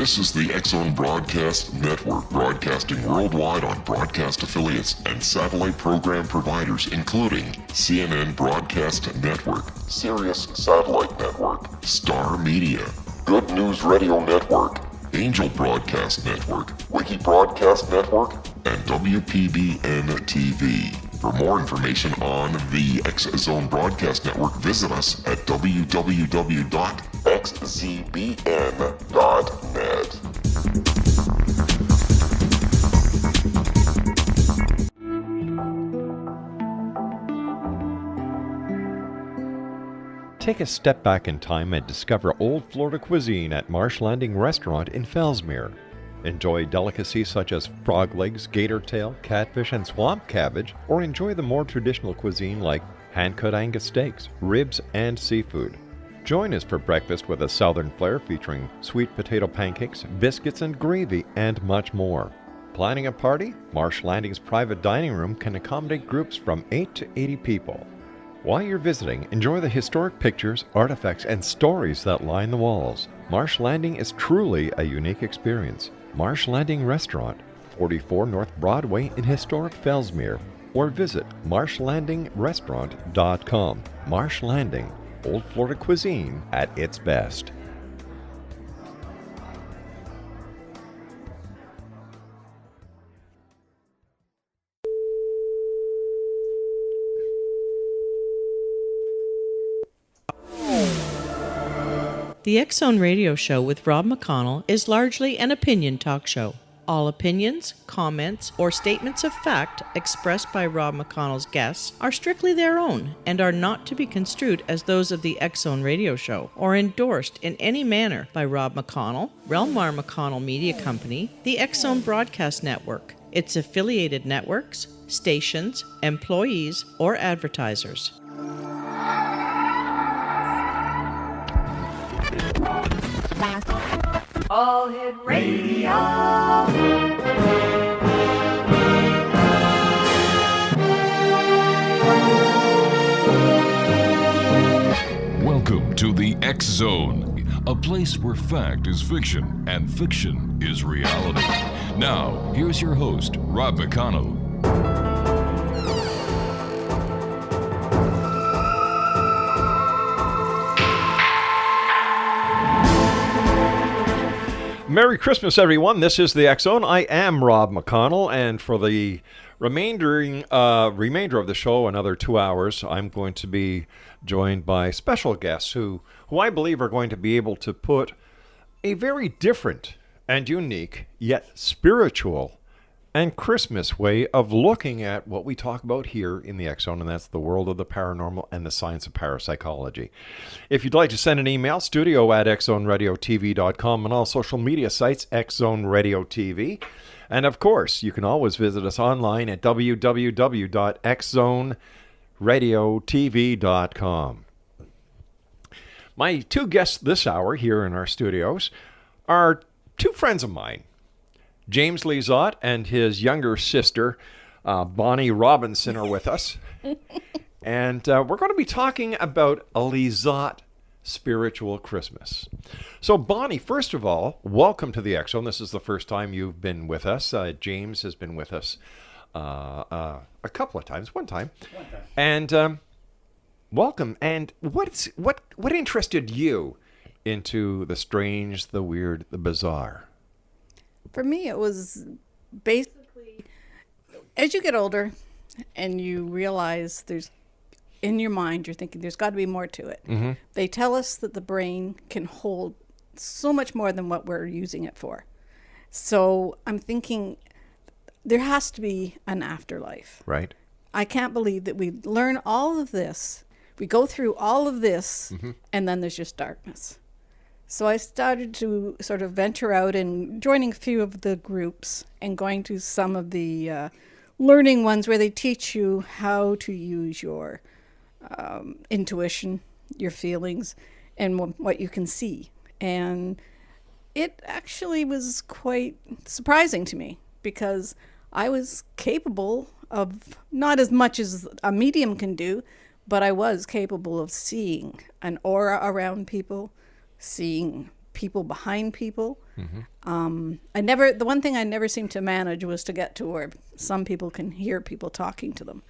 This is the X-Zone Broadcast Network, broadcasting worldwide on broadcast affiliates and satellite program providers, including CNN Broadcast Network, Sirius Satellite Network, Star Media, Good News Radio Network, Angel Broadcast Network, Wiki Broadcast Network, and WPBN TV. For more information on the X-Zone Broadcast Network, visit us at www.xzbn.net. Take a step back in time and discover old Florida cuisine at Marsh Landing Restaurant in Fellsmere. Enjoy delicacies such as frog legs, gator tail, catfish, and swamp cabbage, or enjoy the more traditional cuisine like hand-cut Angus steaks, ribs, and seafood. Join us for breakfast with a southern flair featuring sweet potato pancakes, biscuits and gravy, and much more. Planning a party? Marsh Landing's private dining room can accommodate groups from 8 to 80 people. While you're visiting, enjoy the historic pictures, artifacts, and stories that line the walls. Marsh Landing is truly a unique experience. Marsh Landing Restaurant, 44 North Broadway in historic Fellsmere, or visit marshlandingrestaurant.com. Marsh Landing, old Florida cuisine at its best. The X-Zone Radio Show with Rob McConnell is largely an opinion talk show. All opinions, comments, or statements of fact expressed by Rob McConnell's guests are strictly their own and are not to be construed as those of the X-Zone Radio Show or endorsed in any manner by Rob McConnell, Relmar McConnell Media Company, the X-Zone Broadcast Network, its affiliated networks, stations, employees, or advertisers. All Hit Radio. Welcome to the X-Zone, a place where fact is fiction and fiction is reality. Now, here's your host, Rob McConnell. Merry Christmas, everyone. This is the X-Zone. I am Rob McConnell, and for the remainder of the show, another 2 hours, I'm going to be joined by special guests who I believe are going to be able to put a very different and unique, yet spiritual and Christmas way of looking at what we talk about here in the X-Zone, and that's the world of the paranormal and the science of parapsychology. If you'd like to send an email, studio@xzoneradiotv.com, and all social media sites, X-Zone Radio TV. And of course, you can always visit us online at www.xzoneradiotv.com. My two guests this hour here in our studios are two friends of mine. James Lizotte and his younger sister, Bonnie Robinson, are with us. And we're going to be talking about a Lizotte spiritual Christmas. So, Bonnie, first of all, welcome to the X-Zone. This is the first time you've been with us. James has been with us a couple of times, one time. And welcome. And what interested you into the strange, the weird, the bizarre? For me, it was basically, as you get older and you realize in your mind, you're thinking there's got to be more to it. Mm-hmm. They tell us that the brain can hold so much more than what we're using it for. So I'm thinking there has to be an afterlife. Right. I can't believe that we learn all of this, we go through all of this, and then there's just darkness. So I started to sort of venture out and joining a few of the groups and going to some of the learning ones where they teach you how to use your intuition, your feelings, and what you can see. And it actually was quite surprising to me because I was capable of, not as much as a medium can do, but I was capable of seeing an aura around people, seeing people behind people. The one thing I never seemed to manage was to get to where some people can hear people talking to them.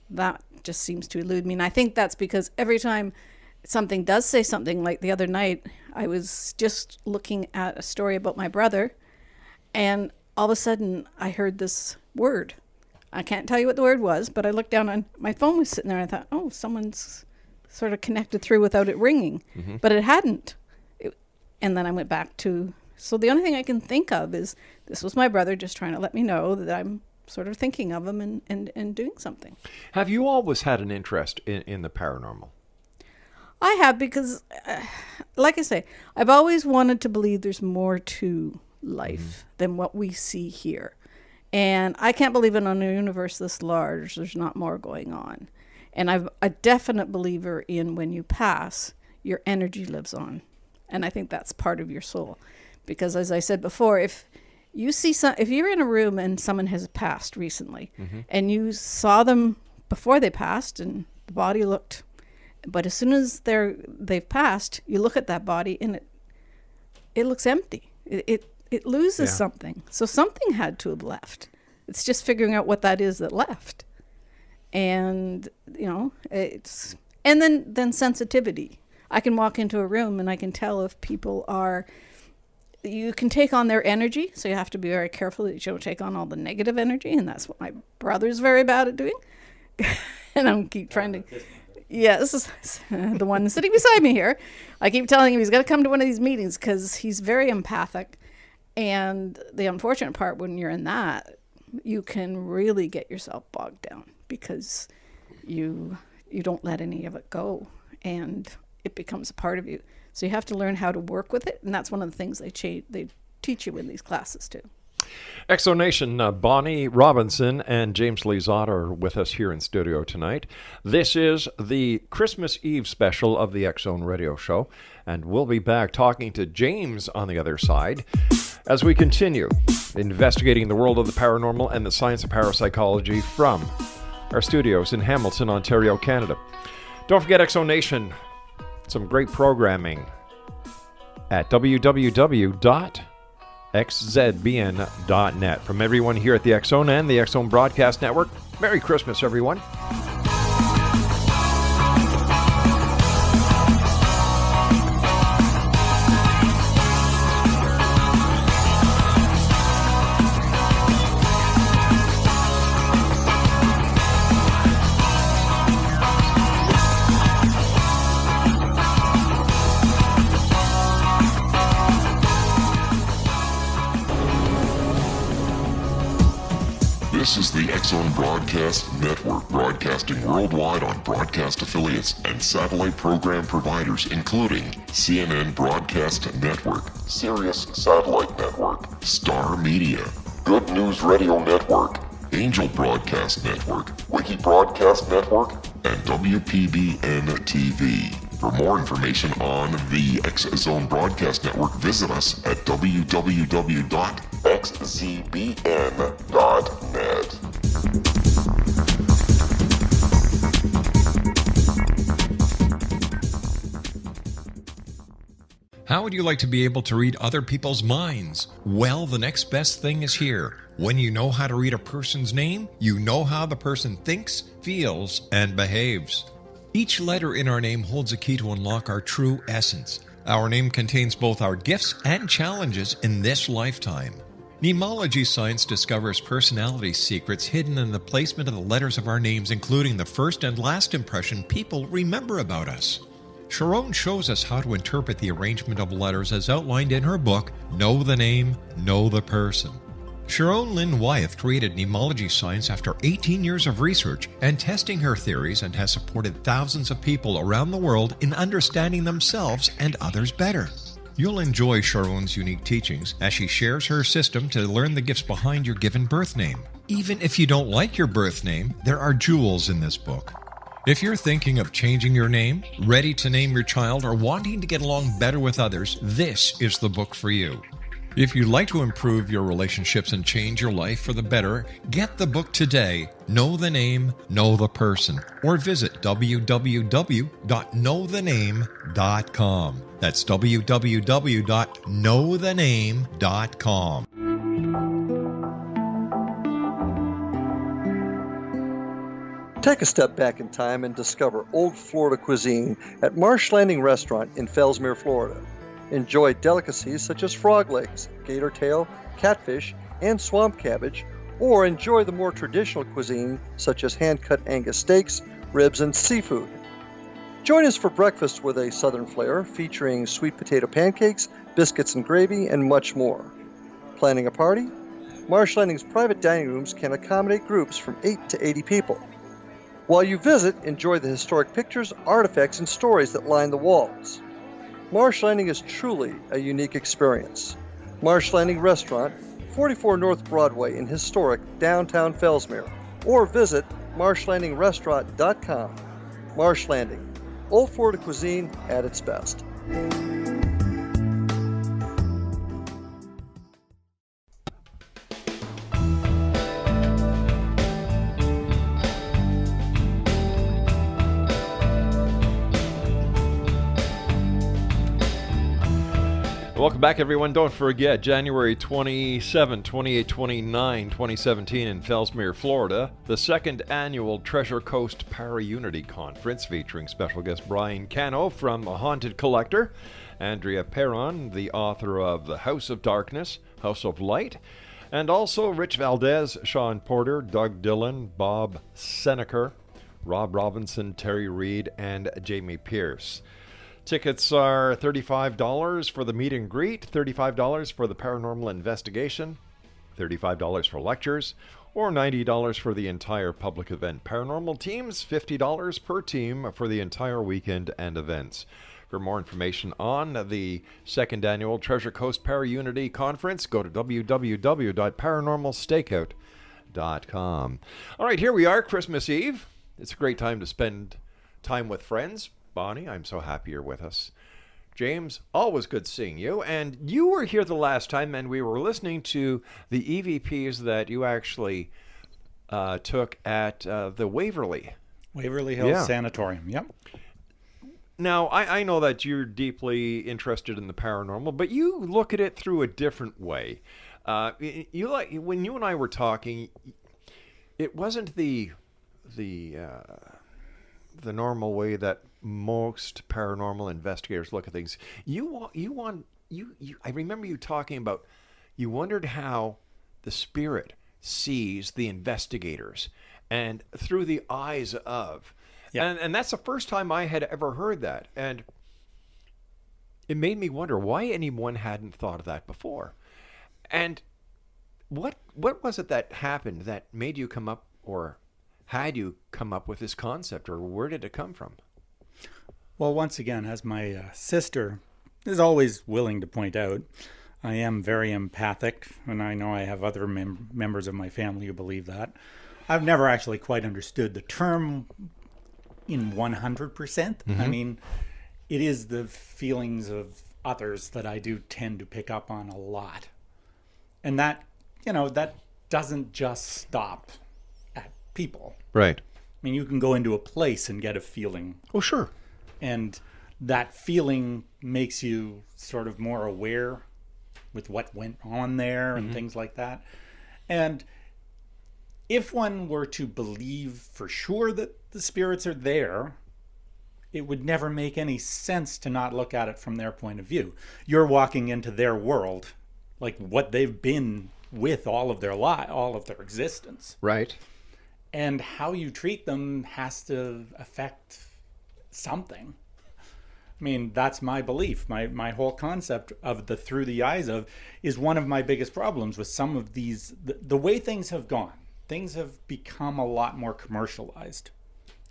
That just seems to elude me. And I think that's because every time something does say something, like the other night, I was just looking at a story about my brother, and all of a sudden I heard this word. I can't tell you what the word was, but I looked down and my phone was sitting there and I thought, oh, someone's sort of connected through without it ringing. But it hadn't. And then I went back to, so the only thing I can think of is this was my brother just trying to let me know that I'm sort of thinking of him and doing something. Have you always had an interest in the paranormal? I have, because, like I say, I've always wanted to believe there's more to life than what we see here. And I can't believe in a universe this large, there's not more going on. And I'm a definite believer in when you pass, your energy lives on. And I think that's part of your soul. Because as I said before, if you see if you're in a room and someone has passed recently, and you saw them before they passed and the body looked, but as soon as they've passed, you look at that body and it looks empty. It loses something. So something had to have left. It's just figuring out what that is that left. And, it's, and then sensitivity. I can walk into a room and I can tell if people you can take on their energy. So you have to be very careful that you don't take on all the negative energy. And that's what my brother's very bad at doing. And I'm keep trying to, this is the one sitting beside me here. I keep telling him he's got to come to one of these meetings because he's very empathic. And the unfortunate part when you're in that, you can really get yourself bogged down because you don't let any of it go and it becomes a part of you. So you have to learn how to work with it. And that's one of the things they teach you in these classes too. Exonation, Bonnie Robinson and James Lizotte are with us here in studio tonight. This is the Christmas Eve special of the X-Zone Radio Show, and we'll be back talking to James on the other side as we continue investigating the world of the paranormal and the science of parapsychology from our studios in Hamilton, Ontario, Canada. Don't forget Exonation, some great programming at www.xzbn.net. From everyone here at the X-Zone and the X-Zone Broadcast Network, Merry Christmas, everyone. This is the X-Zone Broadcast Network, broadcasting worldwide on broadcast affiliates and satellite program providers, including CNN Broadcast Network, Sirius Satellite Network, Star Media, Good News Radio Network, Angel Broadcast Network, Wiki Broadcast Network, and WPBN TV. For more information on the X-Zone Broadcast Network, visit us at www.xzbn.net. How would you like to be able to read other people's minds? Well, the next best thing is here. When you know how to read a person's name, you know how the person thinks, feels, and behaves. Each letter in our name holds a key to unlock our true essence. Our name contains both our gifts and challenges in this lifetime. Mnemology science discovers personality secrets hidden in the placement of the letters of our names, including the first and last impression people remember about us. Sharon shows us how to interpret the arrangement of letters as outlined in her book, Know the Name, Know the Person. Sharon Lynn Wyeth created mnemology science after 18 years of research and testing her theories, and has supported thousands of people around the world in understanding themselves and others better. You'll enjoy Sharon's unique teachings as she shares her system to learn the gifts behind your given birth name. Even if you don't like your birth name, there are jewels in this book. If you're thinking of changing your name, ready to name your child, or wanting to get along better with others, this is the book for you. If you'd like to improve your relationships and change your life for the better, get the book today, Know the Name, Know the Person, or visit www.knowthename.com. That's www.knowthename.com. Take a step back in time and discover old Florida cuisine at Marsh Landing Restaurant in Fellsmere, Florida. Enjoy delicacies such as frog legs, gator tail, catfish, and swamp cabbage, or enjoy the more traditional cuisine such as hand-cut Angus steaks, ribs, and seafood. Join us for breakfast with a southern flair featuring sweet potato pancakes, biscuits and gravy, and much more. Planning a party? Marsh Landing's private dining rooms can accommodate groups from 8 to 80 people. While you visit, enjoy the historic pictures, artifacts, and stories that line the walls. Marsh Landing is truly a unique experience. Marsh Landing Restaurant, 44 North Broadway in historic downtown Fellsmere, or visit marshlandingrestaurant.com. Marsh Landing, old Florida cuisine at its best. Welcome back, everyone. Don't forget, January 27, 28, 29, 2017 in Fellsmere, Florida, the second annual Treasure Coast Para-Unity Conference featuring special guest Brian Cano from A Haunted Collector, Andrea Perron, the author of The House of Darkness, House of Light, and also Rich Valdez, Sean Porter, Doug Dillon, Bob Seneker, Rob Robinson, Terry Reed, and Jamie Pierce. Tickets are $35 for the meet and greet, $35 for the paranormal investigation, $35 for lectures, or $90 for the entire public event. Paranormal teams, $50 per team for the entire weekend and events. For more information on the second annual Treasure Coast Para-Unity Conference, go to www.paranormalstakeout.com. All right, here we are, Christmas Eve. It's a great time to spend time with friends. Bonnie, I'm so happy you're with us. James, always good seeing you. And you were here the last time, and we were listening to the EVPs that you actually took at the Waverly Hills Sanatorium. Yep. Now, I know that you're deeply interested in the paranormal, but you look at it through a different way. When you and I were talking, it wasn't the normal way that most paranormal investigators look at things. I remember you talking about, you wondered how the spirit sees the investigators and through the eyes of. Yeah. And that's the first time I had ever heard that. And it made me wonder why anyone hadn't thought of that before. And what was it that happened that made you come up, or had you come up with this concept, or where did it come from? Well, once again, as my sister is always willing to point out, I am very empathic, and I know I have other members of my family who believe that. I've never actually quite understood the term in 100%. Mm-hmm. I mean, it is the feelings of others that I do tend to pick up on a lot. And that, that doesn't just stop at people. Right. I mean, you can go into a place and get a feeling. Oh, sure. And that feeling makes you sort of more aware with what went on there and things like that. And if one were to believe for sure that the spirits are there, it would never make any sense to not look at it from their point of view. You're walking into their world, like what they've been with all of their existence. Right. And how you treat them has to affect something. I mean, that's my belief. My whole concept of the through the eyes of is one of my biggest problems with some of these, the way things have gone. Things have become a lot more commercialized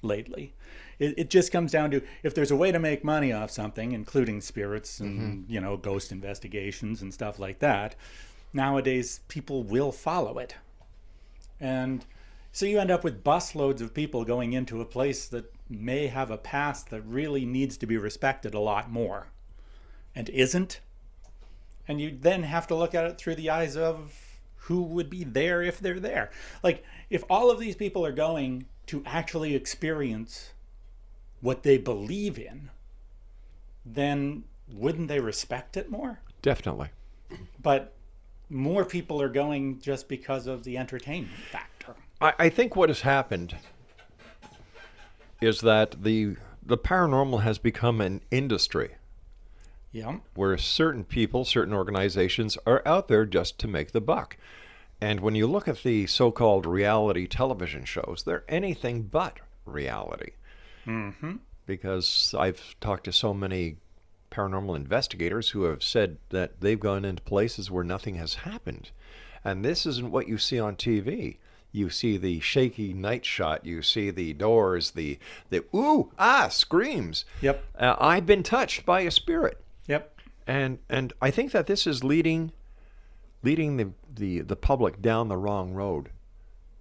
lately. It just comes down to, if there's a way to make money off something, including spirits and, ghost investigations and stuff like that, nowadays people will follow it. And so you end up with busloads of people going into a place that may have a past that really needs to be respected a lot more and isn't. And you then have to look at it through the eyes of who would be there if they're there. Like, if all of these people are going to actually experience what they believe in, then wouldn't they respect it more? Definitely. But more people are going just because of the entertainment factor. I think what has happened is that the paranormal has become an industry. Yeah. Where certain people, certain organizations are out there just to make the buck. And when you look at the so-called reality television shows, they're anything but reality. Mm-hmm. Because I've talked to so many paranormal investigators who have said that they've gone into places where nothing has happened. And this isn't what you see on TV. You see the shaky night shot. You see the doors, the ooh, ah, screams. Yep. I've been touched by a spirit. Yep. And I think that this is leading the public down the wrong road,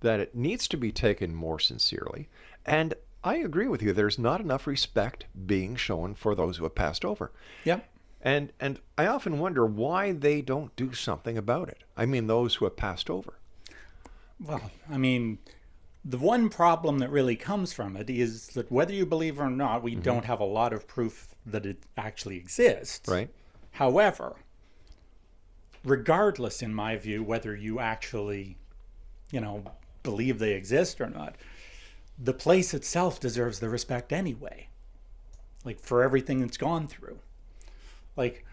that it needs to be taken more sincerely. And I agree with you. There's not enough respect being shown for those who have passed over. Yep. And I often wonder why they don't do something about it. I mean, those who have passed over. Well, I mean, the one problem that really comes from it is that whether you believe or not, we don't have a lot of proof that it actually exists. Right. However, regardless, in my view, whether you actually, believe they exist or not, the place itself deserves the respect anyway. Like, for everything it's gone through. Like,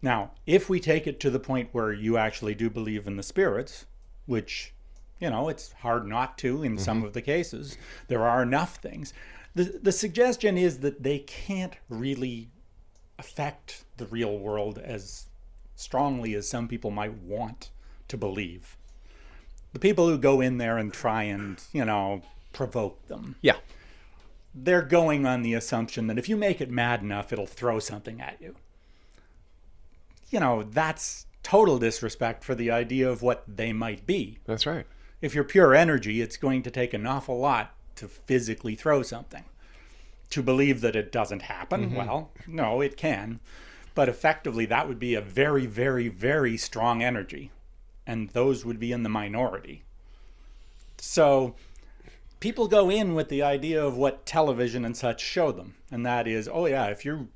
now, if we take it to the point where you actually do believe in the spirits, which, it's hard not to in some of the cases, there are enough things. The suggestion is that they can't really affect the real world as strongly as some people might want to believe. The people who go in there and try and, provoke them. Yeah. They're going on the assumption that if you make it mad enough, it'll throw something at you. That's total disrespect for the idea of what they might be. That's right. If you're pure energy, it's going to take an awful lot to physically throw something. To believe that it doesn't happen, well, no, it can. But effectively, that would be a very, very, very strong energy. And those would be in the minority. So people go in with the idea of what television and such show them. And that is, oh yeah, if you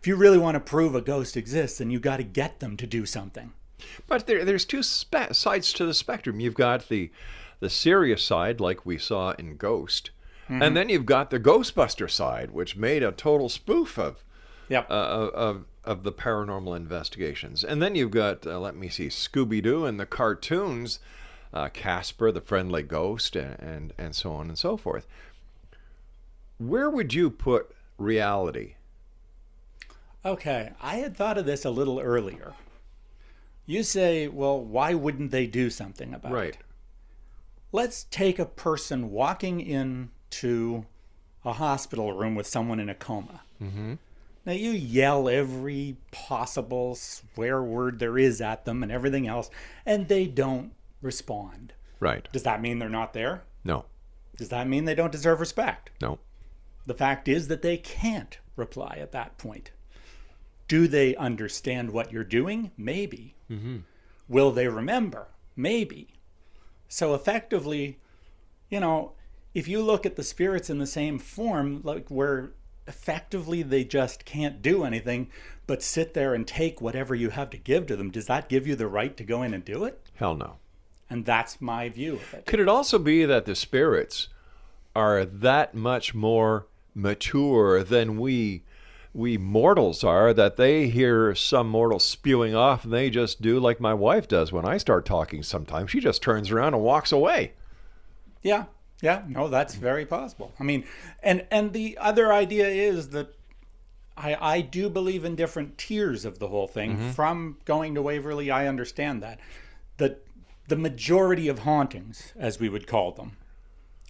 really want to prove a ghost exists, then you got to get them to do something. But there's two sides to the spectrum. You've got the serious side, like we saw in Ghost. And then you've got the Ghostbuster side, which made a total spoof of the paranormal investigations. And then you've got, Scooby-Doo and the cartoons, Casper, the Friendly Ghost, and so on and so forth. Where would you put reality? Okay, I had thought of this a little earlier. You say, well, why wouldn't they do something about it? Let's take a person walking into a hospital room with someone in a coma. Now, you yell every possible swear word there is at them and everything else, and they don't respond. Right. Does that mean they're not there? No. Does that mean they don't deserve respect? No. The fact is that they can't reply at that point. Do they understand what you're doing? Maybe. Will they remember? Maybe. So effectively, if you look at the spirits in the same form, like where effectively they just can't do anything but sit there and take whatever you have to give to them, does that give you the right to go in and do it? Hell no. And that's my view of it. Could it also be that the spirits are that much more mature than we mortals are, that they hear some mortal spewing off and they just do like my wife does when I start talking sometimes? She just turns around and walks away. Yeah, no, that's very possible. I mean, and the other idea is that I do believe in different tiers of the whole thing. From going to Waverly, I understand that the majority of hauntings, as we would call them,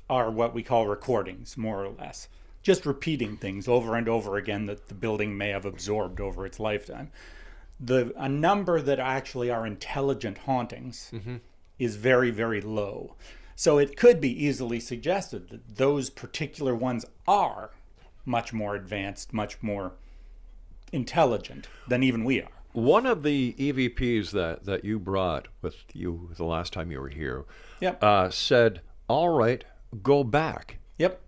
are what we call recordings, more or less. Just repeating things over and over again that the building may have absorbed over its lifetime. A number that actually are intelligent hauntings is very, very low. So it could be easily suggested that those particular ones are much more advanced, much more intelligent than even we are. One of the EVPs that you brought with you the last time you were here said, "All right, go back." Yep.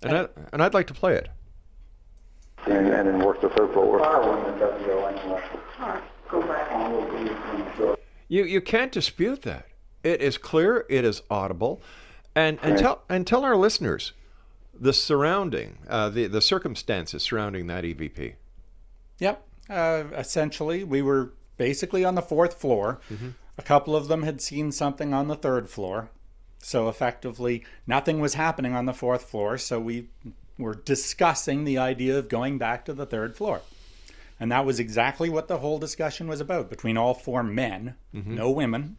And I'd like to play it. And then work the third floor. One that doesn't go anywhere. All right, go back on what we from. You can't dispute that. It is clear. It is audible, and tell our listeners the surrounding the circumstances surrounding that EVP. Yep. Essentially, we were basically on the 4th floor. Mm-hmm. A couple of them had seen something on the 3rd floor. So effectively, nothing was happening on the 4th floor. So we were discussing the idea of going back to the 3rd floor. And that was exactly what the whole discussion was about, between all 4 men, no women.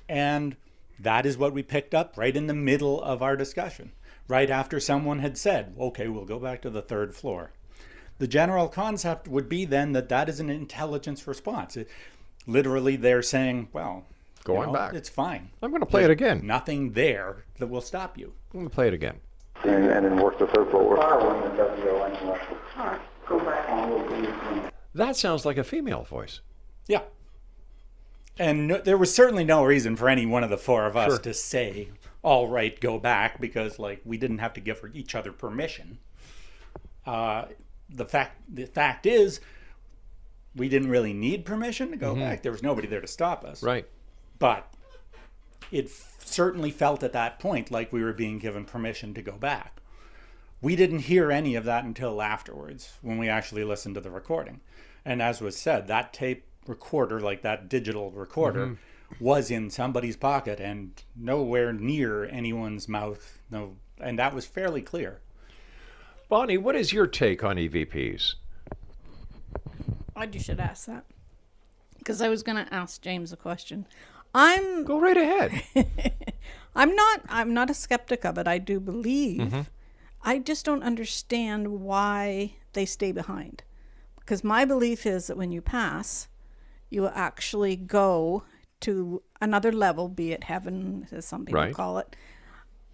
And that is what we picked up right in the middle of our discussion, right after someone had said, okay, we'll go back to the 3rd floor. The general concept would be then that is an intelligence response. Literally, they're saying, well, going back. It's fine. I'm going to play it again. Nothing there that will stop you. I'm going to play it again. And then work the 3rd floor. One that doesn't go anywhere. All right, go back on what we from. That sounds like a female voice. Yeah. And there was certainly no reason for any one of the 4 of us to say, all right, go back, because we didn't have to give each other permission. The fact is, we didn't really need permission to go back. There was nobody there to stop us. Right. But it certainly felt at that point like we were being given permission to go back. We didn't hear any of that until afterwards, when we actually listened to the recording. And as was said, that tape recorder, like that digital recorder, was in somebody's pocket and nowhere near anyone's mouth. No, and that was fairly clear. Bonnie, what is your take on EVPs? You should ask that, because I was going to ask James a question. Go right ahead. I'm not a skeptic of it. I do believe. I just don't understand why they stay behind. Because my belief is that when you pass, you will actually go to another level, be it heaven, as some people call it,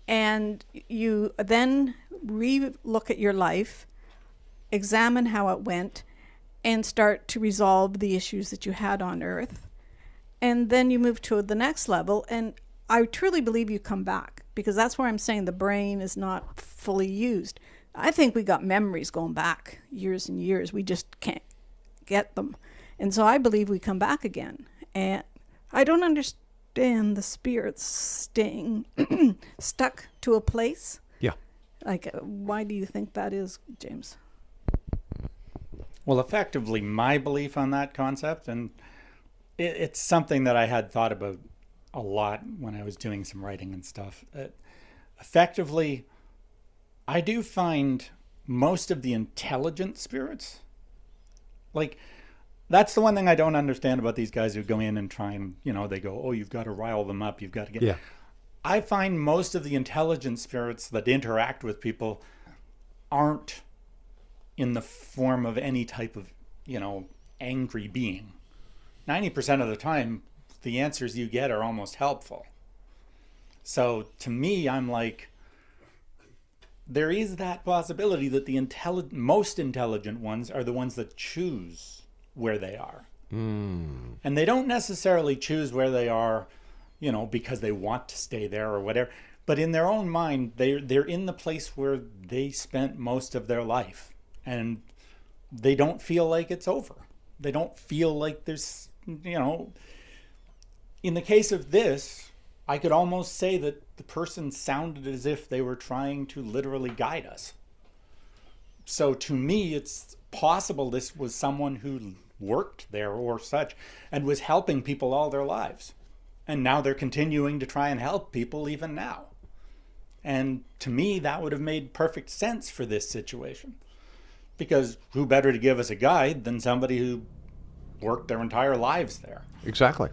and you then re-look at your life, examine how it went, and start to resolve the issues that you had on earth. And then you move to the next level. And I truly believe you come back, because that's where I'm saying the brain is not fully used. I think we got memories going back years and years. We just can't get them. And so I believe we come back again. And I don't understand the spirits staying stuck to a place. Yeah. Why do you think that is, James? Well, effectively, my belief on that concept, and it's something that I had thought about a lot when I was doing some writing and stuff. Effectively, I do find most of the intelligent spirits, that's the one thing I don't understand about these guys who go in and try and, they go, oh, you've got to rile them up, you've got to get... Yeah. I find most of the intelligent spirits that interact with people aren't in the form of any type of, angry being. 90% of the time, the answers you get are almost helpful. So to me, I'm like, there is that possibility that the most intelligent ones are the ones that choose where they are. And they don't necessarily choose where they are, because they want to stay there or whatever. But in their own mind, they're in the place where they spent most of their life. And they don't feel like it's over. They don't feel like there's, in the case of this, I could almost say that the person sounded as if they were trying to literally guide us. So to me, it's possible this was someone who worked there or such and was helping people all their lives. And now they're continuing to try and help people even now. And to me, that would have made perfect sense for this situation. Because who better to give us a guide than somebody who worked their entire lives there? Exactly.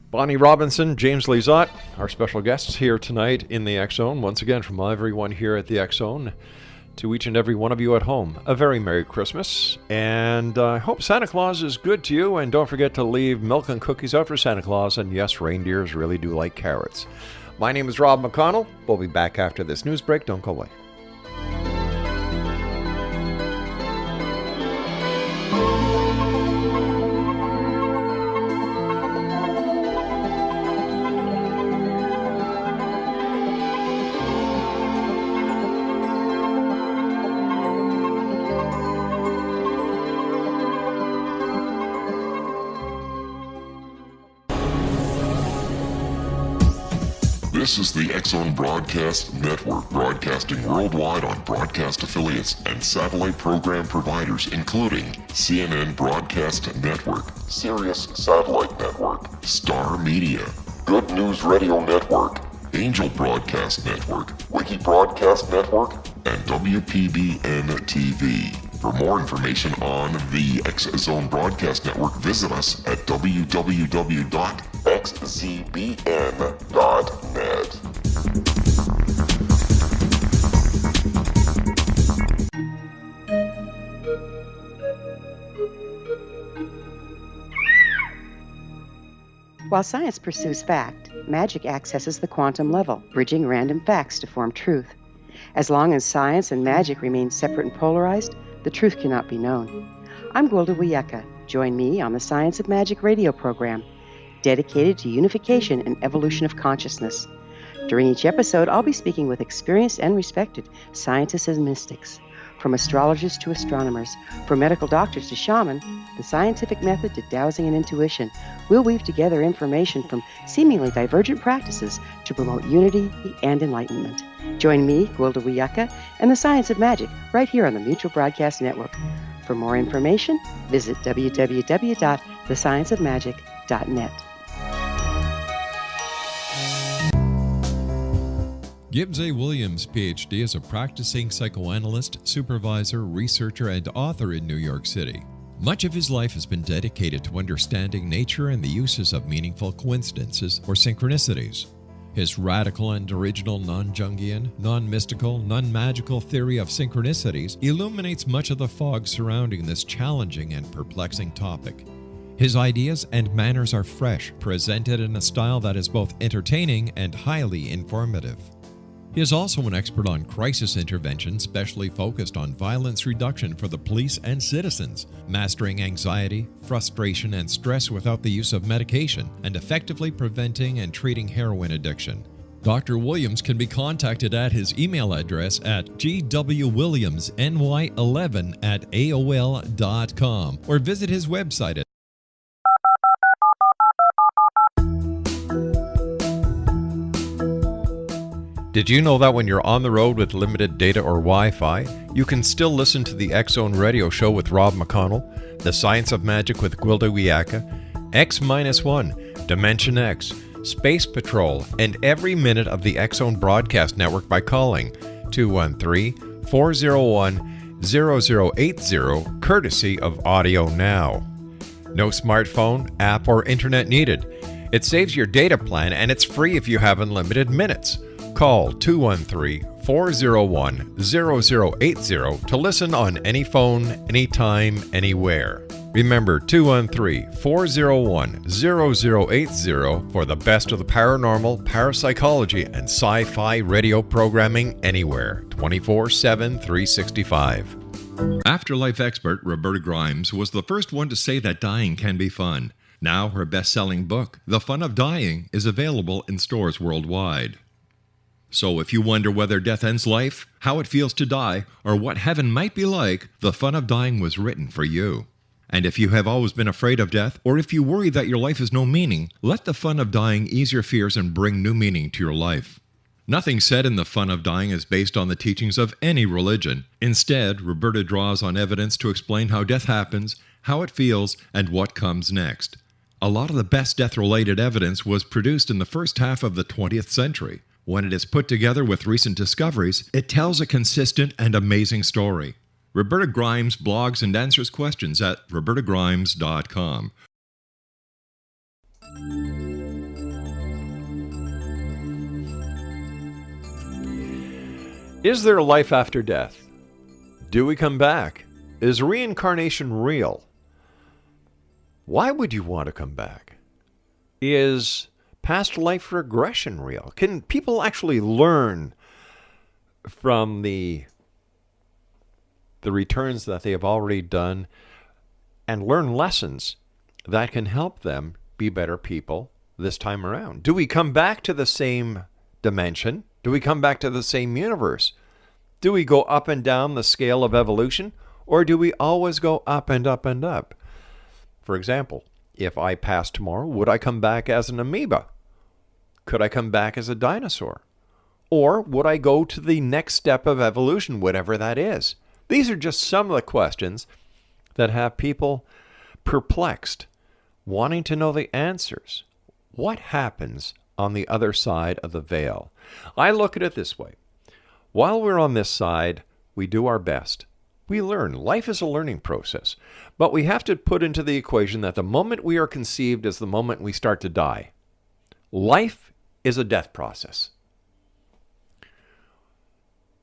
Bonnie Robinson, James Lizotte, our special guests here tonight in the X Zone. Once again, from everyone here at the X Zone, to each and every one of you at home, a very Merry Christmas. And I hope Santa Claus is good to you. And don't forget to leave milk and cookies out for Santa Claus. And yes, reindeers really do like carrots. My name is Rob McConnell. We'll be back after this news break. Don't go away. This is the X-Zone Broadcast Network, broadcasting worldwide on broadcast affiliates and satellite program providers, including CNN Broadcast Network, Sirius Satellite Network, Star Media, Good News Radio Network, Angel Broadcast Network, Wiki Broadcast Network, and WPBN TV. For more information on the X-Zone Broadcast Network, visit us at www.xzbn.net. While science pursues fact, magic accesses the quantum level, bridging random facts to form truth. As long as science and magic remain separate and polarized, the truth cannot be known. I'm Gwilda Wiyaka. Join me on the Science of Magic radio program, dedicated to unification and evolution of consciousness. During each episode, I'll be speaking with experienced and respected scientists and mystics. From astrologers to astronomers, from medical doctors to shaman, the scientific method to dowsing and intuition, we'll weave together information from seemingly divergent practices to promote unity and enlightenment. Join me, Gwilda Wiyaka, and the Science of Magic right here on the Mutual Broadcast Network. For more information, visit www.thescienceofmagic.net. Gibbs A. Williams, Ph.D., is a practicing psychoanalyst, supervisor, researcher, and author in New York City. Much of his life has been dedicated to understanding nature and the uses of meaningful coincidences or synchronicities. His radical and original non-Jungian, non-mystical, non-magical theory of synchronicities illuminates much of the fog surrounding this challenging and perplexing topic. His ideas and manners are fresh, presented in a style that is both entertaining and highly informative. He is also an expert on crisis intervention, specially focused on violence reduction for the police and citizens, mastering anxiety, frustration, and stress without the use of medication, and effectively preventing and treating heroin addiction. Dr. Williams can be contacted at his email address at gwwilliamsny11@aol.com or visit his website at Did you know that when you're on the road with limited data or Wi-Fi, you can still listen to the X-Zone Radio Show with Rob McConnell, The Science of Magic with Gwilda Wiyaka, X-1, Dimension X, Space Patrol, and every minute of the X-Zone Broadcast Network by calling 213-401-0080, courtesy of Audio Now. No smartphone, app, or internet needed. It saves your data plan and it's free if you have unlimited minutes. Call 213-401-0080 to listen on any phone, anytime, anywhere. Remember 213-401-0080 for the best of the paranormal, parapsychology, and sci-fi radio programming anywhere, 24/7, 365. Afterlife expert Roberta Grimes was the first one to say that dying can be fun. Now her best-selling book, The Fun of Dying, is available in stores worldwide. So if you wonder whether death ends life, how it feels to die, or what heaven might be like, The Fun of Dying was written for you. And if you have always been afraid of death, or if you worry that your life has no meaning, let The Fun of Dying ease your fears and bring new meaning to your life. Nothing said in The Fun of Dying is based on the teachings of any religion. Instead, Roberta draws on evidence to explain how death happens, how it feels, and what comes next. A lot of the best death-related evidence was produced in the first half of the 20th century. When it is put together with recent discoveries, it tells a consistent and amazing story. Roberta Grimes blogs and answers questions at robertagrimes.com. Is there a life after death? Do we come back? Is reincarnation real? Why would you want to come back? Is past life regression real? Can people actually learn from the returns that they have already done and learn lessons that can help them be better people this time around? Do we come back to the same dimension? Do we come back to the same universe? Do we go up and down the scale of evolution, or do we always go up and up and up? For example, if I pass tomorrow, would I come back as an amoeba? Could I come back as a dinosaur? Or would I go to the next step of evolution, whatever that is? These are just some of the questions that have people perplexed, wanting to know the answers. What happens on the other side of the veil? I look at it this way. While we're on this side, we do our best. We learn. Life is a learning process. But we have to put into the equation that the moment we are conceived is the moment we start to die. Life is a death process.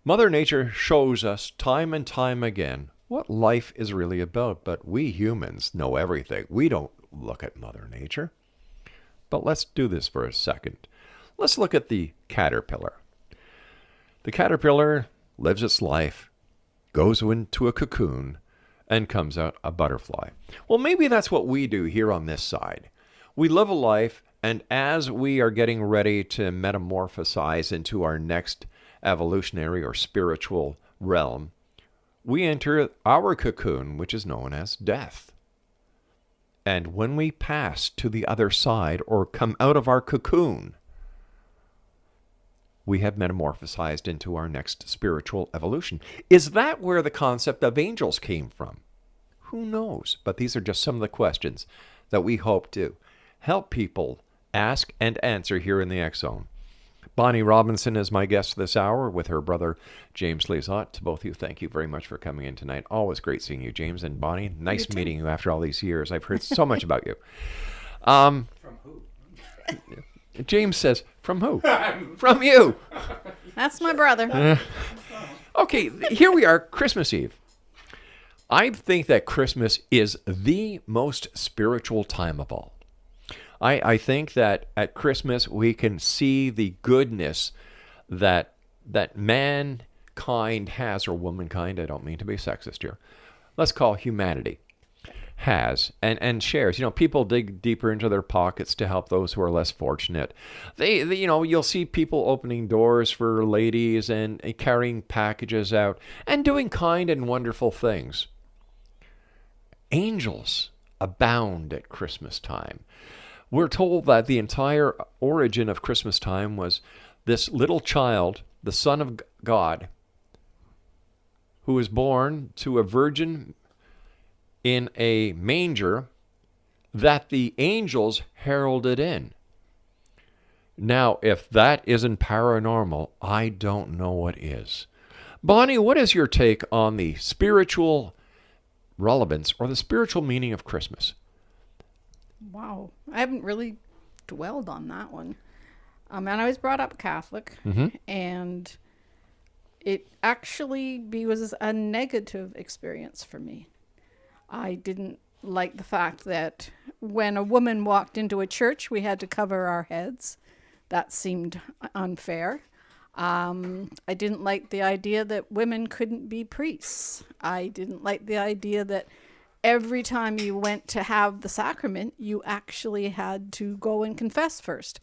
Mother Nature shows us time and time again what life is really about, but we humans know everything. We don't look at Mother Nature. But let's do this for a second. Let's look at the caterpillar. The caterpillar lives its life, goes into a cocoon, and comes out a butterfly. Well, maybe that's what we do here on this side. We live a life, and as we are getting ready to metamorphosize into our next evolutionary or spiritual realm, we enter our cocoon, which is known as death. And when we pass to the other side or come out of our cocoon, we have metamorphosized into our next spiritual evolution. Is that where the concept of angels came from? Who knows? But these are just some of the questions that we hope to help people ask and answer here in the X Zone. Bonnie Robinson is my guest this hour with her brother, James Lizotte. To both of you, thank you very much for coming in tonight. Always great seeing you, James. And Bonnie, nice meeting you after all these years. I've heard so much about you. From who? James says, from who? From you. That's my brother. Okay, here we are, Christmas Eve. I think that Christmas is the most spiritual time of all. I think that at Christmas we can see the goodness that mankind has, or womankind, I don't mean to be sexist here, let's call humanity, has and shares. You know, people dig deeper into their pockets to help those who are less fortunate. They you know, you'll see people opening doors for ladies and carrying packages out and doing kind and wonderful things. Angels abound at Christmas time. We're told that the entire origin of Christmas time was this little child, the Son of God, who was born to a virgin in a manger that the angels heralded in. Now, if that isn't paranormal, I don't know what is. Bonnie, what is your take on the spiritual relevance or the spiritual meaning of Christmas? Wow. I haven't really dwelled on that one. And I was brought up Catholic, and it actually was a negative experience for me. I didn't like the fact that when a woman walked into a church, we had to cover our heads. That seemed unfair. I didn't like the idea that women couldn't be priests. I didn't like the idea that every time you went to have the sacrament, you actually had to go and confess first.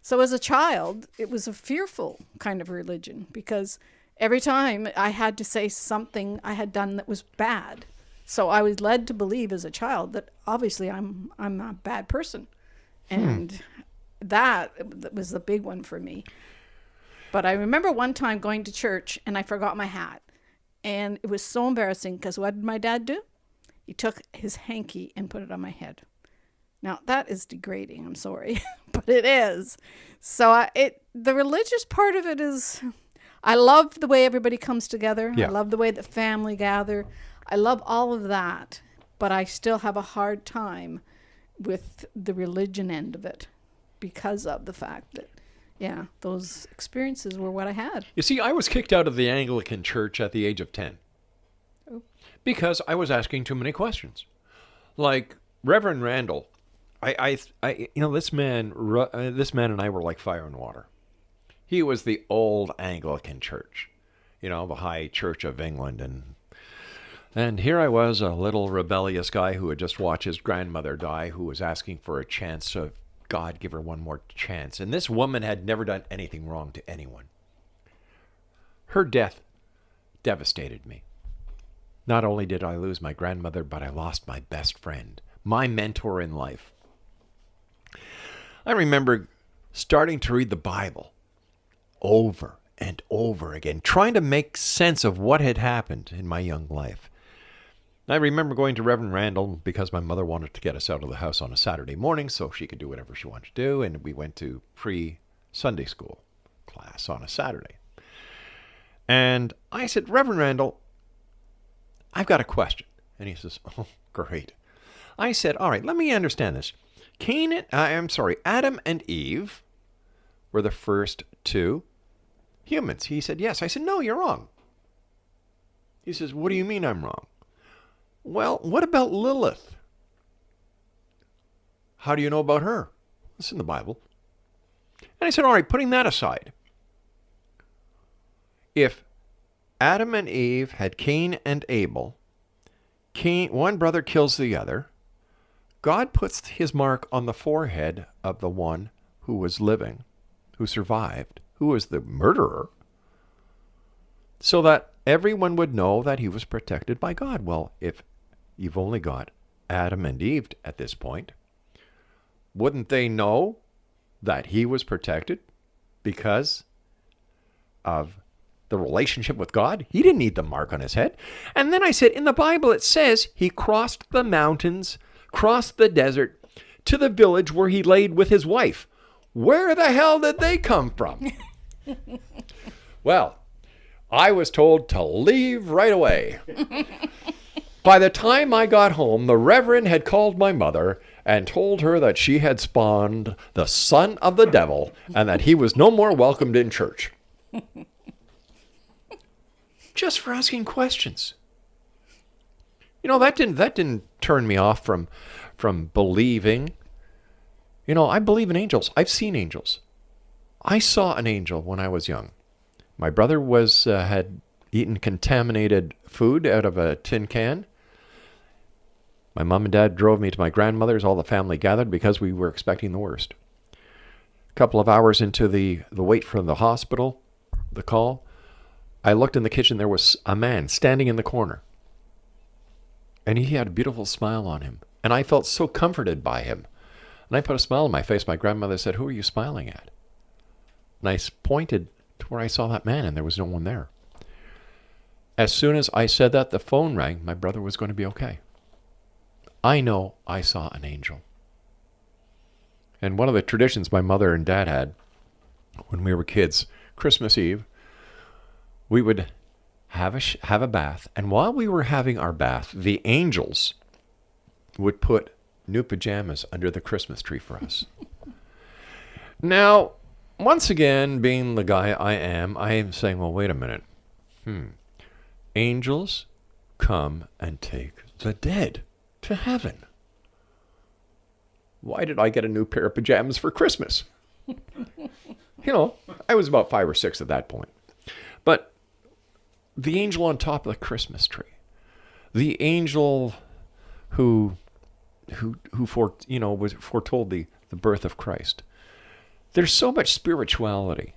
So as a child, it was a fearful kind of religion, because every time I had to say something I had done that was bad. So I was led to believe as a child that obviously I'm a bad person. And that was the big one for me. But I remember one time going to church and I forgot my hat. And it was so embarrassing, because what did my dad do? He took his hanky and put it on my head. Now, that is degrading. I'm sorry, but it is. So the religious part of it is, I love the way everybody comes together. Yeah. I love the way the family gather. I love all of that, but I still have a hard time with the religion end of it because of the fact that, yeah, those experiences were what I had. You see, I was kicked out of the Anglican Church at the age of 10. Because I was asking too many questions. Like Reverend Randall, this man and I were like fire and water. He was the old Anglican Church, the High Church of England, and here I was, a little rebellious guy who had just watched his grandmother die, who was asking for a chance of God give her one more chance. And this woman had never done anything wrong to anyone. Her death devastated me. Not only did I lose my grandmother, but I lost my best friend, my mentor in life. I remember starting to read the Bible over and over again, trying to make sense of what had happened in my young life. I remember going to Reverend Randall because my mother wanted to get us out of the house on a Saturday morning so she could do whatever she wanted to do, and we went to pre-Sunday school class on a Saturday. And I said, Reverend Randall, I've got a question. And he says, oh, great. I said, all right, let me understand this. Adam and Eve were the first two humans. He said, yes. I said, no, you're wrong. He says, what do you mean I'm wrong? Well, what about Lilith? How do you know about her? It's in the Bible. And I said, all right, putting that aside, if Adam and Eve had Cain and Abel, one brother kills the other, God puts his mark on the forehead of the one who was living, who survived, who was the murderer, so that everyone would know that he was protected by God. Well, if you've only got Adam and Eve at this point, wouldn't they know that he was protected because of the relationship with God? He didn't need the mark on his head. And then I said, in the Bible it says he crossed the mountains, crossed the desert, to the village where he laid with his wife. Where the hell did they come from? Well, I was told to leave right away. By the time I got home, the Reverend had called my mother and told her that she had spawned the son of the devil and that he was no more welcomed in church. Just for asking questions. You know, that didn't turn me off from believing. You know, I believe in angels. I've seen angels. I saw an angel when I was young. My brother had eaten contaminated food out of a tin can. My mom and dad drove me to my grandmother's. All the family gathered because we were expecting the worst. A couple of hours into the wait for the hospital, the call, I looked in the kitchen. There was a man standing in the corner. And he had a beautiful smile on him. And I felt so comforted by him. And I put a smile on my face. My grandmother said, "Who are you smiling at?" And I pointed to where I saw that man, and there was no one there. As soon as I said that, the phone rang. My brother was going to be okay. I know I saw an angel. And one of the traditions my mother and dad had when we were kids, Christmas Eve, we would have a bath. And while we were having our bath, the angels would put new pajamas under the Christmas tree for us. Now, once again, being the guy I am saying, well, wait a minute. Angels come and take the dead to heaven. Why did I get a new pair of pajamas for Christmas? You know, I was about 5 or 6 at that point. But the angel on top of the Christmas tree, the angel who was foretold the birth of Christ. There's so much spirituality.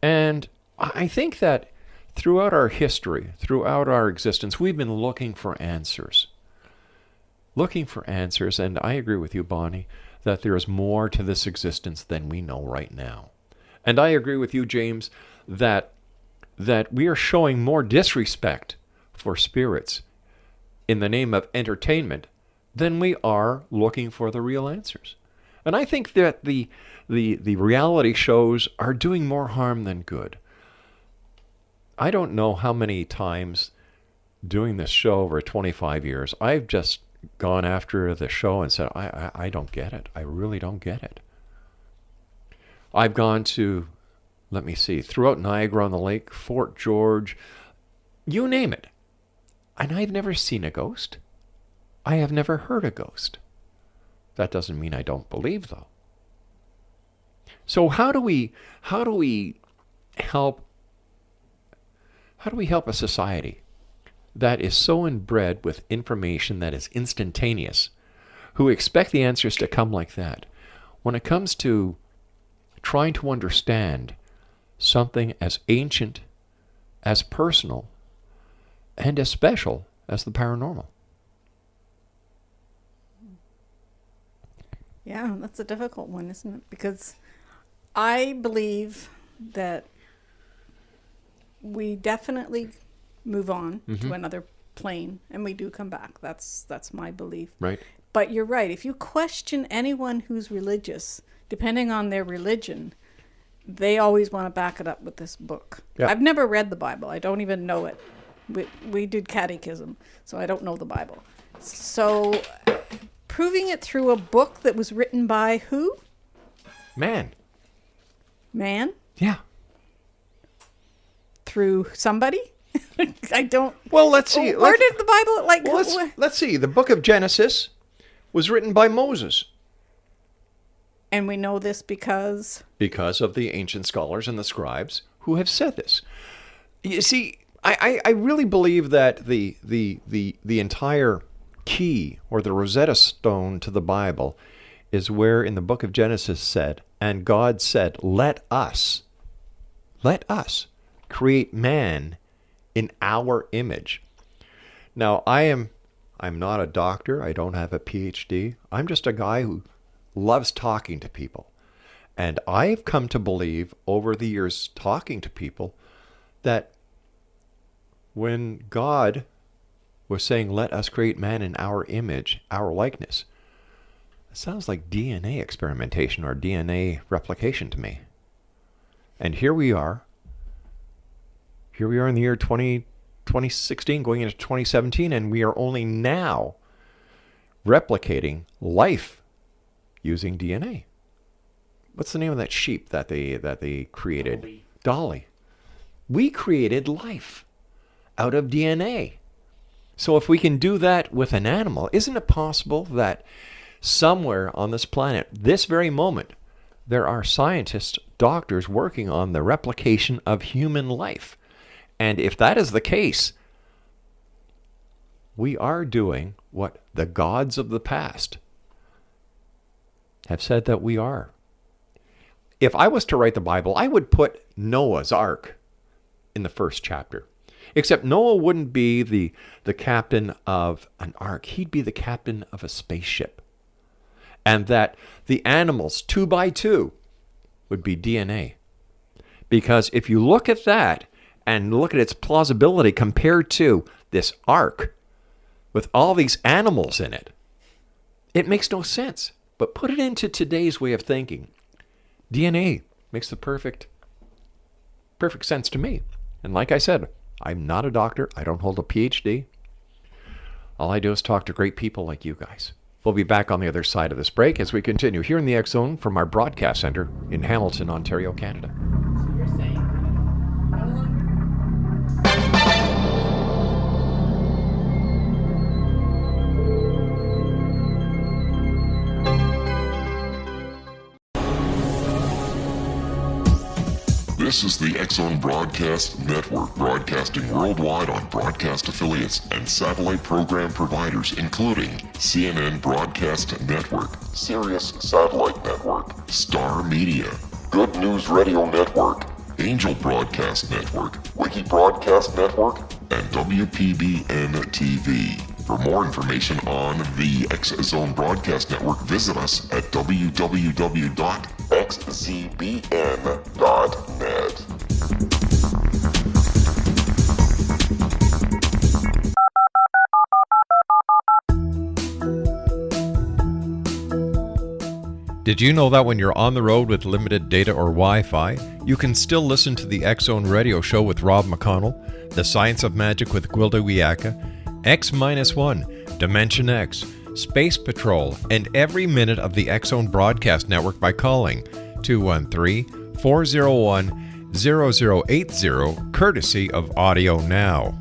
And I think that throughout our history, throughout our existence, we've been looking for answers. And I agree with you, Bonnie, that there is more to this existence than we know right now. And I agree with you, James, that we are showing more disrespect for spirits in the name of entertainment than we are looking for the real answers. And I think that the reality shows are doing more harm than good. I don't know how many times doing this show over 25 years, I've just gone after the show and said, I don't get it. I really don't get it. I've gone to, let me see, throughout Niagara-on-the-Lake, Fort George, you name it. And I've never seen a ghost. I have never heard a ghost. That doesn't mean I don't believe, though. So how do we help a society that is so inbred with information that is instantaneous, who expect the answers to come like that, when it comes to trying to understand something as ancient, as personal, and as special as the paranormal? Yeah, that's a difficult one, isn't it? Because I believe that we definitely move on to another plane, and we do come back. That's my belief. Right. But you're right. If you question anyone who's religious, depending on their religion, they always want to back it up with this book. Yeah. I've never read the Bible. I don't even know it. We did catechism, so I don't know the Bible. So proving it through a book that was written by who? Man. Yeah. Through somebody? I don't... Well, let's see. Where did the Bible... Let's see. The book of Genesis was written by Moses. And we know this because... Because of the ancient scholars and the scribes who have said this. You see, I really believe that the entire key or the Rosetta Stone to the Bible is where in the book of Genesis said, and God said, let us create man in our image. Now, I'm not a doctor. I don't have a PhD. I'm just a guy who loves talking to people. And I've come to believe over the years talking to people that when God was saying, let us create man in our image, our likeness, it sounds like DNA experimentation or DNA replication to me. And here we are in the year 2016 going into 2017, and we are only now replicating life using DNA. What's the name of that sheep that they created? Dolly. We created life out of DNA. So if we can do that with an animal, isn't it possible that somewhere on this planet, this very moment, there are scientists, doctors working on the replication of human life? And if that is the case, we are doing what the gods of the past have said that we are. If I was to write the Bible, I would put Noah's Ark in the first chapter. Except Noah wouldn't be the captain of an ark. He'd be the captain of a spaceship. And that the animals, 2 by 2, would be DNA. Because if you look at that and look at its plausibility compared to this ark with all these animals in it, it makes no sense. But put it into today's way of thinking. DNA makes the perfect sense to me. And like I said, I'm not a doctor. I don't hold a PhD. All I do is talk to great people like you guys. We'll be back on the other side of this break as we continue here in the X Zone from our broadcast center in Hamilton, Ontario, Canada. This is the X Zone Broadcast Network, broadcasting worldwide on broadcast affiliates and satellite program providers, including CNN Broadcast Network, Sirius Satellite Network, Star Media, Good News Radio Network, Angel Broadcast Network, Wiki Broadcast Network, and WPBN TV. For more information on the X Zone Broadcast Network, visit us at www.xzbn.net. Did you know that when you're on the road with limited data or Wi-Fi, you can still listen to the X Zone Radio Show with Rob McConnell, The Science of Magic with Gwilda Wiyaka, X-1, Dimension X, Space Patrol, and every minute of the X Zone Broadcast Network by calling 213-401-0080, courtesy of Audio Now.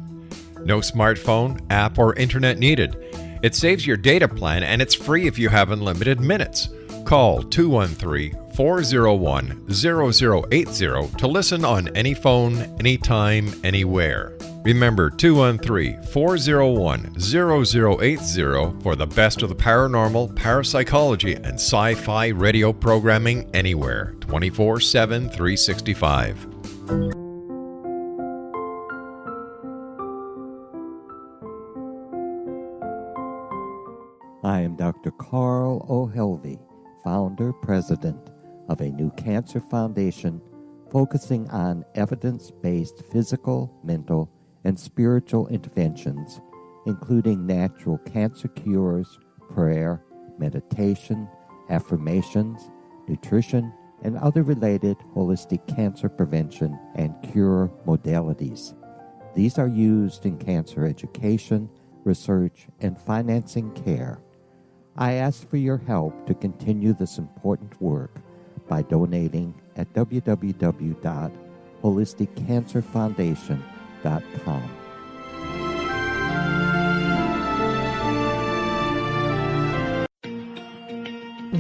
No smartphone, app, or internet needed. It saves your data plan and it's free if you have unlimited minutes. Call 213-401-0080 to listen on any phone, anytime, anywhere. Remember 213-401-0080 for the best of the paranormal, parapsychology, and sci-fi radio programming anywhere, 24/7, 365. I am Dr. Carl O'Helvey, founder, president of a new cancer foundation focusing on evidence-based physical, mental, and spiritual interventions, including natural cancer cures, prayer, meditation, affirmations, nutrition, and other related holistic cancer prevention and cure modalities. These are used in cancer education, research, and financing care. I ask for your help to continue this important work by donating at www.holisticcancerfoundation.com.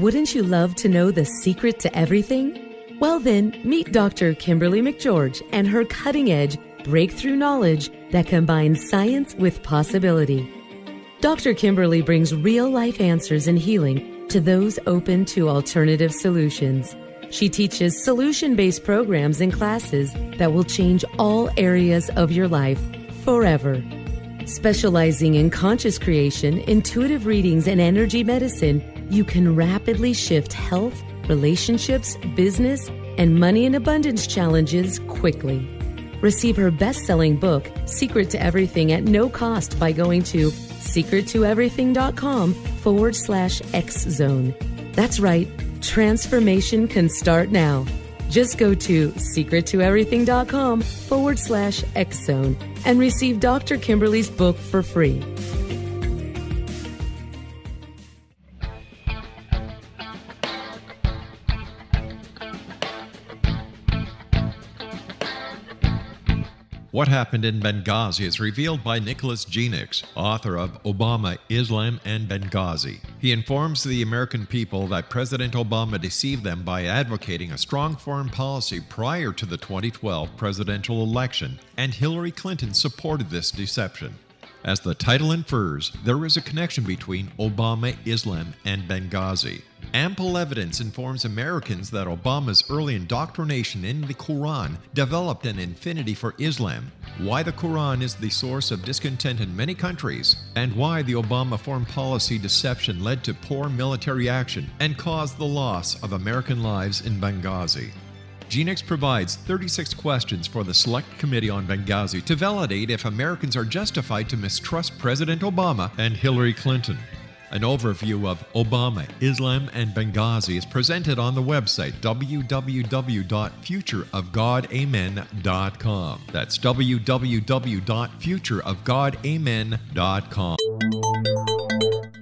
Wouldn't you love to know the secret to everything? Well then, meet Dr. Kimberly McGeorge and her cutting-edge breakthrough knowledge that combines science with possibility. Dr. Kimberly brings real-life answers and healing to those open to alternative solutions. She teaches solution-based programs and classes that will change all areas of your life forever. Specializing in conscious creation, intuitive readings, and energy medicine, you can rapidly shift health, relationships, business, and money and abundance challenges quickly. Receive her best-selling book, Secret to Everything, at no cost by going to secrettoeverything.com/X-Zone. That's right, transformation can start now. Just go to secrettoeverything.com/X-Zone and receive Dr. Kimberly's book for free. What Happened in Benghazi is revealed by Nicholas Genix, author of Obama, Islam, and Benghazi. He informs the American people that President Obama deceived them by advocating a strong foreign policy prior to the 2012 presidential election, and Hillary Clinton supported this deception. As the title infers, there is a connection between Obama, Islam, and Benghazi. Ample evidence informs Americans that Obama's early indoctrination in the Quran developed an affinity for Islam, why the Quran is the source of discontent in many countries, and why the Obama foreign policy deception led to poor military action and caused the loss of American lives in Benghazi. Genix provides 36 questions for the Select Committee on Benghazi to validate if Americans are justified to mistrust President Obama and Hillary Clinton. An overview of Obama, Islam, and Benghazi is presented on the website www.futureofgodamen.com. That's www.futureofgodamen.com.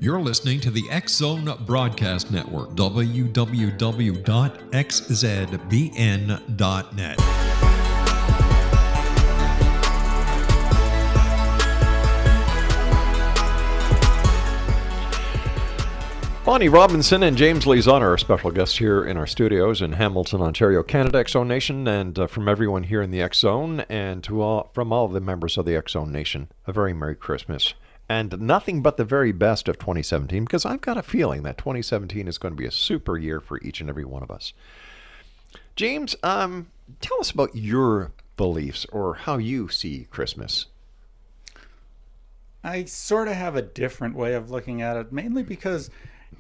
You're listening to the X-Zone Broadcast Network, www.xzbn.net. Bonnie Robinson and James Lizotte are our special guests here in our studios in Hamilton, Ontario, Canada, X-Zone Nation, and from everyone here in the X-Zone and from all of the members of the X-Zone Nation, a very Merry Christmas. And nothing but the very best of 2017, because I've got a feeling that 2017 is going to be a super year for each and every one of us. James, tell us about your beliefs or how you see Christmas. I sort of have a different way of looking at it, mainly because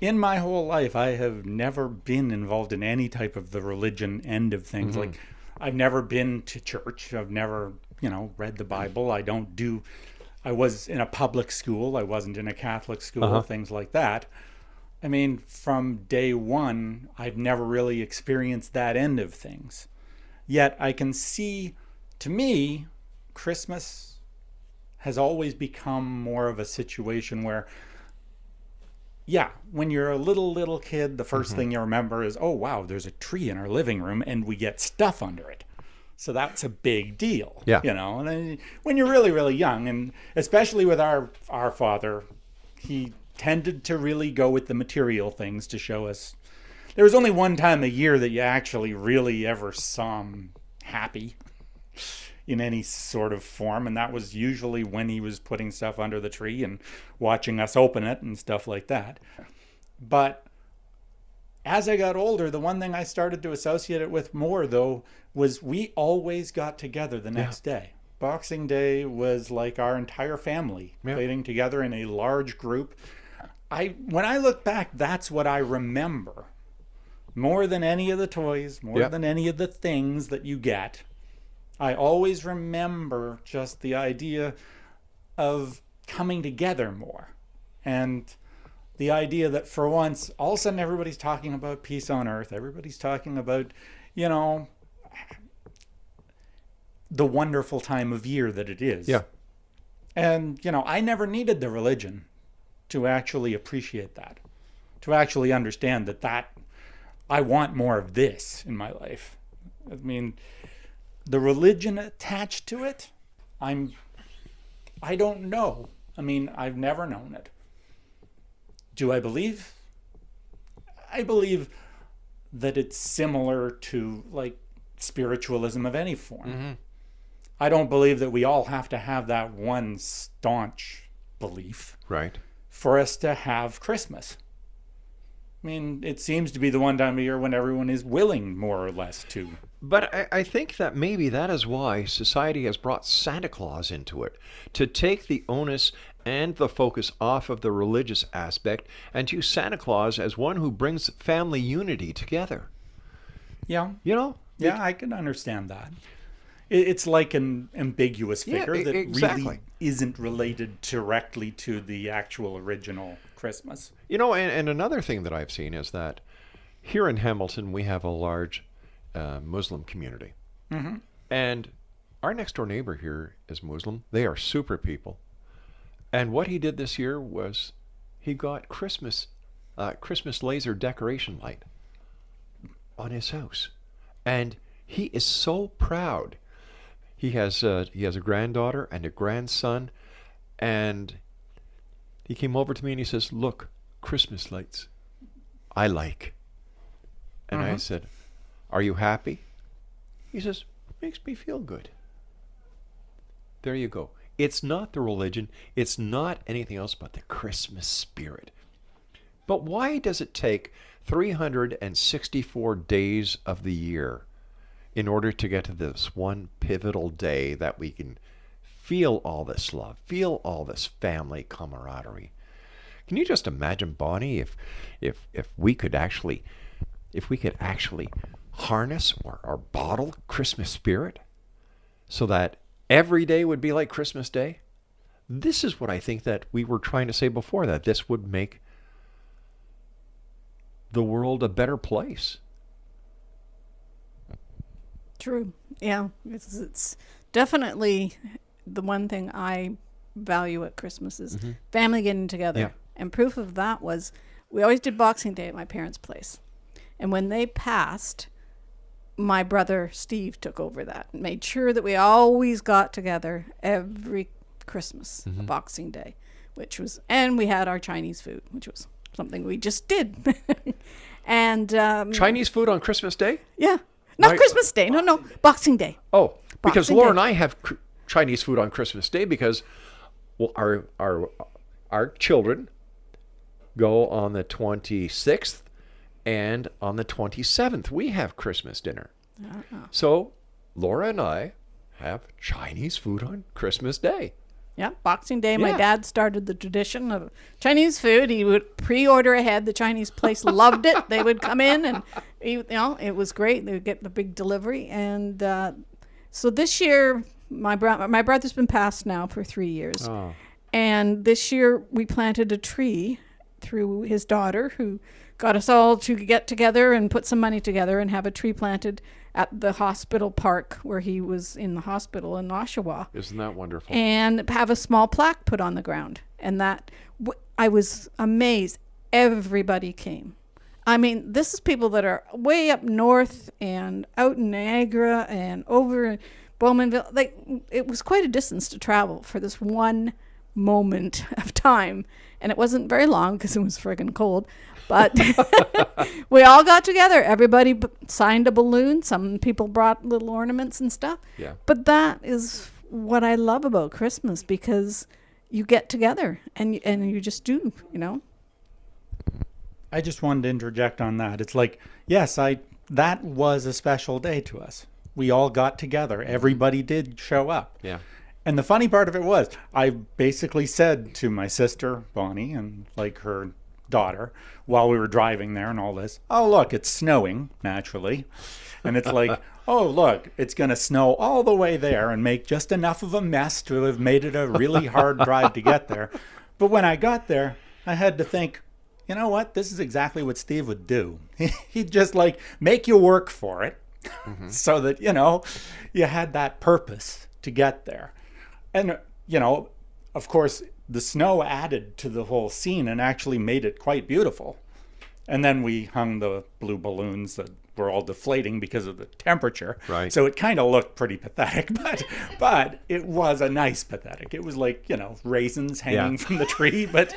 in my whole life, I have never been involved in any type of the religion end of things. Like, I've never been to church. I've never, read the Bible. I was in a public school. I wasn't in a Catholic school, things like that. I mean, from day one, I've never really experienced that end of things. Yet I can see, to me, Christmas has always become more of a situation where, when you're a little kid, the first thing you remember is, oh, wow, there's a tree in our living room and we get stuff under it. So that's a big deal, And then when you're really, really young, and especially with our father, he tended to really go with the material things to show us. There was only one time a year that you actually really ever saw him happy in any sort of form, and that was usually when he was putting stuff under the tree and watching us open it and stuff like that. But as I got older, the one thing I started to associate it with more, though, was we always got together the next day. Boxing Day was like our entire family getting together in a large group. When I look back, that's what I remember more than any of the toys, more than any of the things that you get, I always remember just the idea of coming together more. And the idea that for once, all of a sudden everybody's talking about peace on earth. Everybody's talking about, you know, the wonderful time of year that it is. Yeah. And, you know, I never needed the religion to actually appreciate that, to actually understand that I want more of this in my life. I mean, the religion attached to it, I don't know. I mean, I've never known it. Do I believe? I believe that it's similar to, like, spiritualism of any form. Mm-hmm. I don't believe that we all have to have that one staunch belief Right. for us to have Christmas. I mean, it seems to be the one time of year when everyone is willing, more or less, to. But I think that maybe that is why society has brought Santa Claus into it, to take the onus and the focus off of the religious aspect and to use Santa Claus as one who brings family unity together. Yeah. You know? Yeah, I can understand that. It's like an ambiguous figure that really isn't related directly to the actual original Christmas. You know, and another thing that I've seen is that here in Hamilton, we have a large Muslim community. Mm-hmm. And our next door neighbor here is Muslim. They are super people. And what he did this year was he got Christmas laser decoration light on his house. And he is so proud. He has a granddaughter and a grandson, and he came over to me and he says, "Look, Christmas lights. I like." And I said, "Are you happy?" He says, "Makes me feel good." There you go. It's not the religion. It's not anything else but the Christmas spirit. But why does it take 364 days of the year in order to get to this one pivotal day that we can feel all this love, feel all this family camaraderie? Can you just imagine, Bonnie, if we could actually harness or bottle Christmas spirit so that every day would be like Christmas Day? This is what I think that we were trying to say before, that this would make the world a better place. True. Yeah. It's definitely the one thing I value at Christmas is family getting together. Yeah. And proof of that was we always did Boxing Day at my parents' place. And when they passed, my brother Steve took over that and made sure that we always got together every Christmas, Boxing Day, and we had our Chinese food, which was something we just did. And Chinese food on Christmas Day? Yeah. Not Christmas Day. No. Boxing Day. Oh, because Boxing Laura Day. and I have Chinese food on Christmas Day because, well, our children go on the 26th, and on the 27th we have Christmas dinner. So Laura and I have Chinese food on Christmas Day. Yeah, Boxing Day. My dad started the tradition of Chinese food. He would pre-order ahead. The Chinese place loved it. They would come in, and it was great. They would get the big delivery. And so this year, my brother's been passed now for 3 years, and this year we planted a tree through his daughter, who got us all to get together and put some money together and have a tree planted at the hospital park where he was in the hospital in Oshawa. Isn't that wonderful? And have a small plaque put on the ground. And that, I was amazed. Everybody came. I mean, this is people that are way up north and out in Niagara and over in Bowmanville. Like, it was quite a distance to travel for this one moment of time. And it wasn't very long because it was friggin' cold. But we all got together. Everybody signed a balloon. Some people brought little ornaments and stuff. Yeah. But that is what I love about Christmas, because you get together and you just do, you know. I just wanted to interject on that. It's like, yes, that was a special day to us. We all got together. Everybody did show up. Yeah. And the funny part of it was, I basically said to my sister, Bonnie, and like her daughter while we were driving there and all this. Oh, look, it's snowing, naturally. And it's like, oh, look, it's going to snow all the way there and make just enough of a mess to have made it a really hard drive to get there. But when I got there, I had to think, you know what? This is exactly what Steve would do. He'd just like make you work for it so that, you had that purpose to get there. And, of course, the snow added to the whole scene and actually made it quite beautiful. And then we hung the blue balloons that were all deflating because of the temperature. Right. So it kind of looked pretty pathetic, but it was a nice pathetic. It was like, raisins hanging from the tree. But,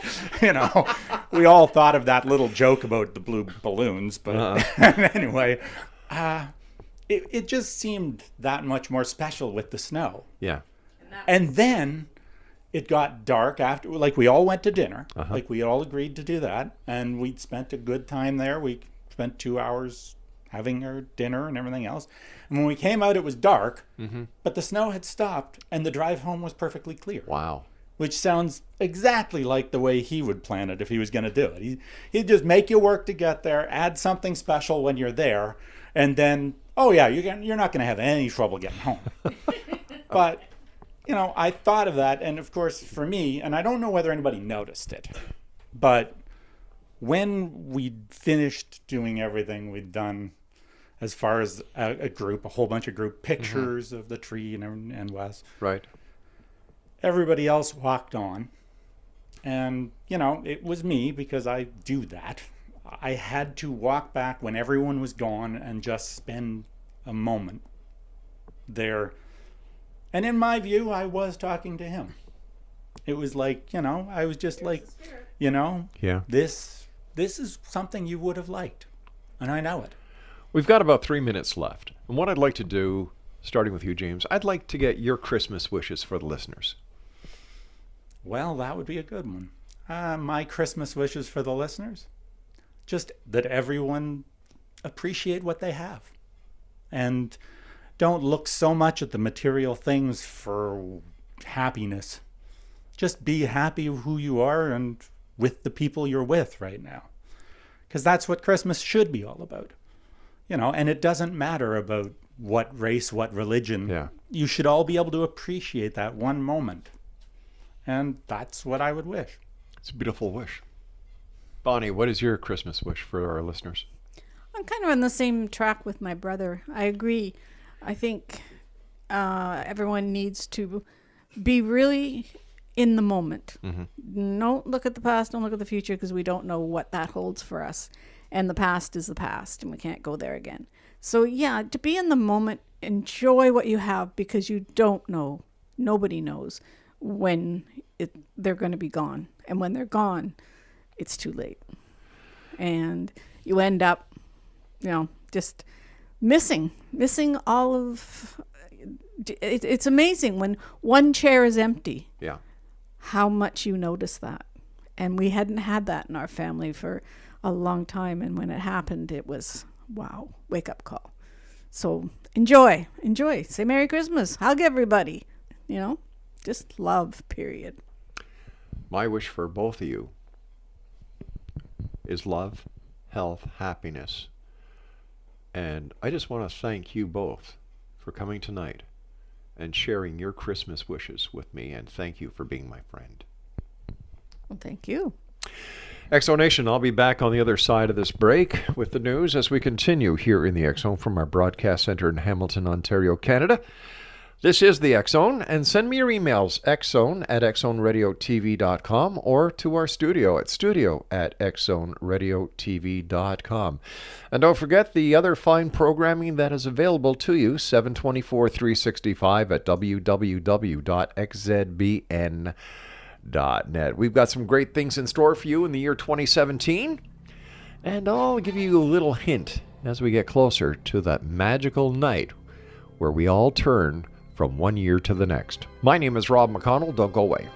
we all thought of that little joke about the blue balloons. But anyway, it just seemed that much more special with the snow. Yeah. And then it got dark after, like we all went to dinner, like we all agreed to do that. And we spent a good time there. We spent 2 hours having our dinner and everything else. And when we came out, it was dark, but the snow had stopped and the drive home was perfectly clear. Wow. Which sounds exactly like the way he would plan it if he was going to do it. He'd just make you work to get there, add something special when you're there, and then, oh yeah, you're not going to have any trouble getting home. But, I thought of that, and of course for me, and I don't know whether anybody noticed it, but when we'd finished doing everything we'd done as far as a whole bunch of group pictures of the tree and Wes. Right. Everybody else walked on. And, it was me because I do that. I had to walk back when everyone was gone and just spend a moment there. And in my view, I was talking to him. It was like, I was just like, this is something you would have liked. And I know it. We've got about 3 minutes left. And what I'd like to do, starting with you, James, I'd like to get your Christmas wishes for the listeners. Well, that would be a good one. My Christmas wishes for the listeners? Just that everyone appreciate what they have. And don't look so much at the material things for happiness. Just be happy who you are and with the people you're with right now. Because that's what Christmas should be all about. And it doesn't matter about what race, what religion. Yeah. You should all be able to appreciate that one moment. And that's what I would wish. It's a beautiful wish. Bonnie, what is your Christmas wish for our listeners? I'm kind of on the same track with my brother. I agree. I think everyone needs to be really in the moment. Don't look at the past, don't look at the future, because we don't know what that holds for us. And the past is the past, and we can't go there again. So yeah, to be in the moment, enjoy what you have, because you don't know, nobody knows when they're going to be gone. And when they're gone, it's too late. And you end up, just missing all of... It's amazing when one chair is empty. Yeah. How much you notice that. And we hadn't had that in our family for a long time. And when it happened, it was, wow, wake up call. So enjoy. Say Merry Christmas. Hug everybody. Just love, period. My wish for both of you is love, health, happiness. And I just want to thank you both for coming tonight and sharing your Christmas wishes with me, and thank you for being my friend. Well, thank you. X-Zone Nation, I'll be back on the other side of this break with the news as we continue here in the X-Zone from our broadcast center in Hamilton, Ontario, Canada. This is the X-Zone, and send me your emails, xzone@xzoneradiotv.com, or to our studio at studio@xzoneradiotv.com. And don't forget the other fine programming that is available to you, 7/24/365 at www.xzbn.net. We've got some great things in store for you in the year 2017, and I'll give you a little hint as we get closer to that magical night where we all turn from one year to the next. My name is Rob McConnell. Don't go away.